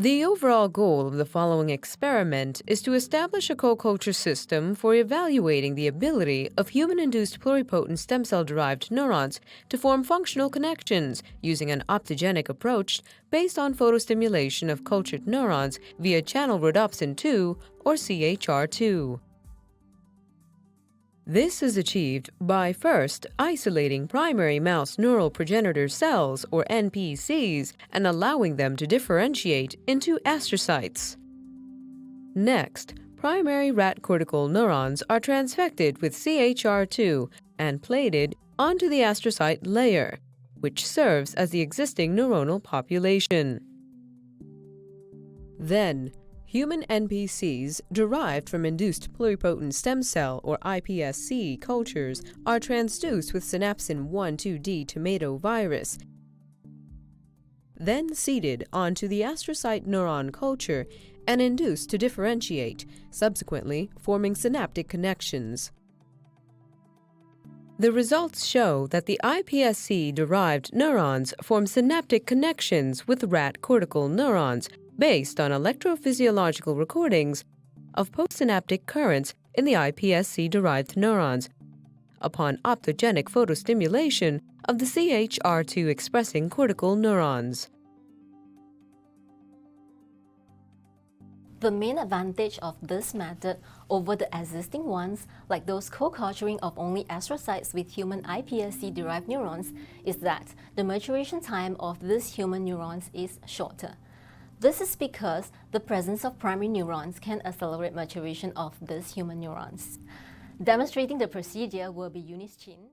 The overall goal of the following experiment is to establish a co-culture system for evaluating the ability of human-induced pluripotent stem cell-derived neurons to form functional connections using an optogenic approach based on photostimulation of cultured neurons via Channelrhodopsin 2 or CHR2. This is achieved by first isolating primary mouse neural progenitor cells, or NPCs, and allowing them to differentiate into astrocytes. Next, primary rat cortical neurons are transfected with CHR2 and plated onto the astrocyte layer, which serves as the existing neuronal population. Then, human NPCs derived from induced pluripotent stem cell or iPSC cultures are transduced with synapsin 1,2D tomato virus, then seeded onto the astrocyte neuron culture and induced to differentiate, subsequently forming synaptic connections. The results show that the iPSC-derived neurons form synaptic connections with rat cortical neurons based on electrophysiological recordings of postsynaptic currents in the iPSC-derived neurons upon optogenic photostimulation of the CHR2-expressing cortical neurons. The main advantage of this method over the existing ones, like those co-culturing of only astrocytes with human iPSC-derived neurons, is that the maturation time of these human neurons is shorter. This is because the presence of primary neurons can accelerate maturation of these human neurons. Demonstrating the procedure will be Eunice, Chian.